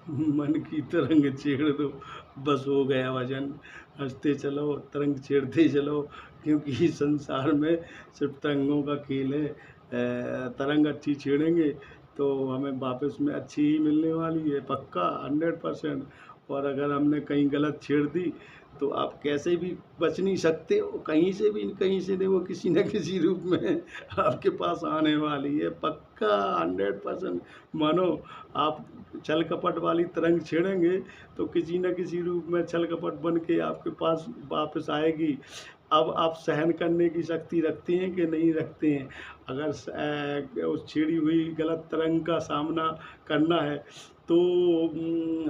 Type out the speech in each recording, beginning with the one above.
मन की तरंग छेड़ दो, बस हो गया वजन। हँसते चलो, तरंग छेड़ते चलो, क्योंकि संसार में सिर्फ़ तरंगों का खेल है। तरंग अच्छी छेड़ेंगे तो हमें वापस में अच्छी ही मिलने वाली है, पक्का 100%। और अगर हमने कहीं गलत छेड़ दी, तो आप कैसे भी बच नहीं सकते हो, कहीं से भी कहीं से नहीं, वो किसी न किसी रूप में आपके पास आने वाली है, पक्का 100% मानो। आप छल कपट वाली तरंग छेड़ेंगे तो किसी न किसी रूप में छल कपट बन के आपके पास वापस आएगी। अब आप सहन करने की शक्ति रखते हैं कि नहीं रखते हैं? अगर उस छिड़ी हुई गलत तरंग का सामना करना है, तो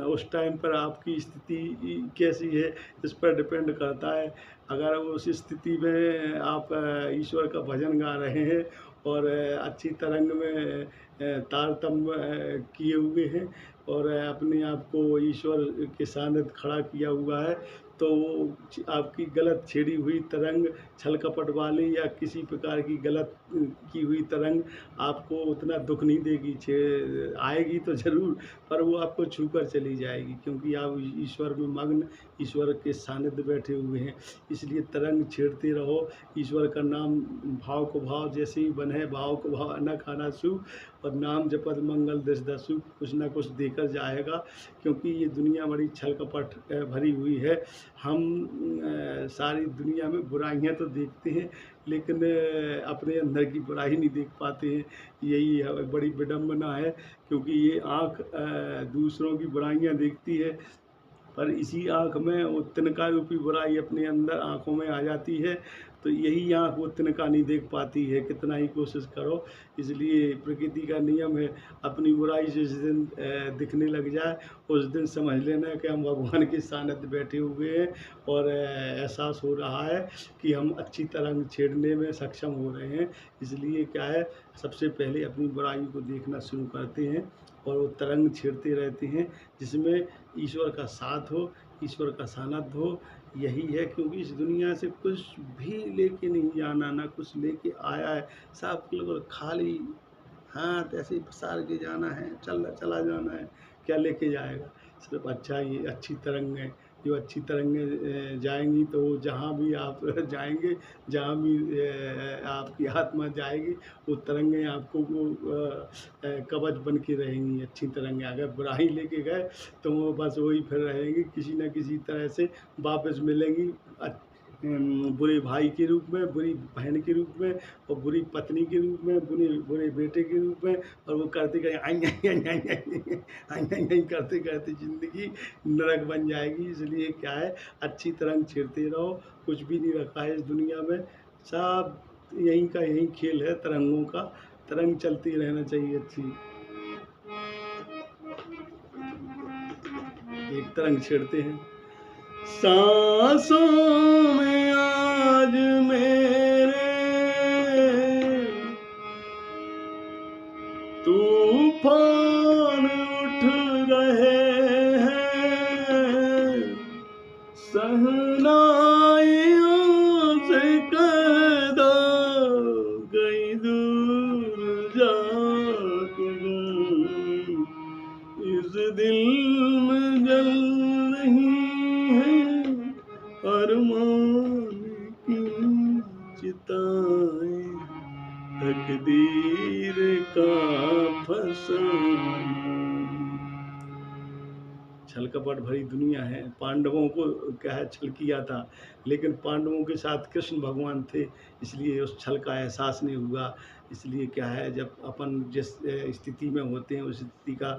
उस टाइम पर आपकी स्थिति कैसी है, इस पर डिपेंड करता है। अगर उस स्थिति में आप ईश्वर का भजन गा रहे हैं और अच्छी तरंग में तारतम्य किए हुए हैं और अपने आप को ईश्वर के सानिध्य खड़ा किया हुआ है, तो आपकी गलत छेड़ी हुई तरंग, छल कपट वाली या किसी प्रकार की गलत की हुई तरंग आपको उतना दुःख नहीं देगी। आएगी तो ज़रूर, पर वो आपको छू कर चली जाएगी, क्योंकि आप ईश्वर में मग्न, ईश्वर के सानिध्य बैठे हुए हैं। इसलिए तरंग छेड़ते रहो, ईश्वर का नाम भाव को भाव जैसे ही बने, भाव को भाव न खाना सु, और नाम जपत मंगल दस दसु, कुछ ना कुछ देकर जाएगा। क्योंकि ये दुनिया बड़ी छल कपट भरी हुई है। हम सारी दुनिया में बुराइयां तो देखते हैं, लेकिन अपने अंदर की बुराई नहीं देख पाते हैं। यही बड़ी विडंबना है, क्योंकि ये आँख दूसरों की बुराइयां देखती है, पर इसी आँख में वो तिनका रूपी बुराई अपने अंदर आँखों में आ जाती है, तो यही आँख वो तिनका नहीं देख पाती है, कितना ही कोशिश करो। इसलिए प्रकृति का नियम है, अपनी बुराई जिस दिन दिखने लग जाए, उस दिन समझ लेना कि हम भगवान के सानिध्य बैठे हुए हैं, और एहसास हो रहा है कि हम अच्छी तरंग छेड़ने में सक्षम हो रहे हैं। इसलिए क्या है, सबसे पहले अपनी बुराई को देखना शुरू करते हैं और वो तरंग छेड़ते रहते हैं, जिसमें ईश्वर का साथ हो, ईश्वर का सानिध्य हो। यही है, क्योंकि इस दुनिया से कुछ भी लेके नहीं जाना, ना कुछ लेके आया है, सब बिल्कुल खाली हाथ ऐसे ही पसार के जाना है, चला जाना है। क्या लेके जाएगा? सिर्फ अच्छा ही अच्छी तरंगें, जो अच्छी तरंगें जाएंगी, तो जहाँ भी आप जाएंगे, जहाँ भी आपकी आत्मा जाएगी, वो तरंगें आपको वो कवच बन के रहेंगी। अच्छी तरंगें अगर बुराई लेके गए, तो वो बस वही फिर रहेंगी, किसी न किसी तरह से वापस मिलेंगी, बुरे भाई के रूप में, बुरी बहन के रूप में, और बुरी पत्नी के रूप में, बुरे बुरे बेटे के रूप में। और वो करते करें आई आई आई आई आई आई आई आई करते करते ज़िंदगी नरक बन जाएगी। इसलिए क्या है, अच्छी तरंग छेड़ते रहो, कुछ भी नहीं रखा है इस दुनिया में, सब यहीं का यहीं खेल है तरंगों का। तरंग चलती रहना चाहिए अच्छी। एक तरंग छेड़ते हैं, सांसों में आज मेरे तूफान उठ रहे हैं, सहनाइयों से कह दो कहीं दूर जाकर, इस दिल में जल रही है अरमान की चिताएं, तकदीर का फसाना। छल कपट भरी दुनिया है। पांडवों को क्या है, छल किया था, लेकिन पांडवों के साथ कृष्ण भगवान थे, इसलिए उस छल का एहसास नहीं हुआ। इसलिए क्या है, जब अपन जिस स्थिति में होते हैं, उस स्थिति का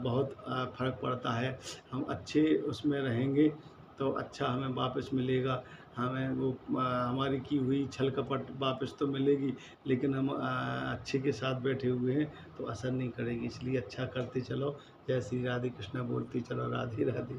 बहुत फ़र्क पड़ता है। हम अच्छे उसमें रहेंगे तो अच्छा हमें वापस मिलेगा। हमें वो हमारी की हुई छल कपट वापस तो मिलेगी, लेकिन हम अच्छे के साथ बैठे हुए हैं तो असर नहीं करेगी। इसलिए अच्छा करते चलो। जय श्री राधे कृष्णा बोलते चलो, राधे राधे।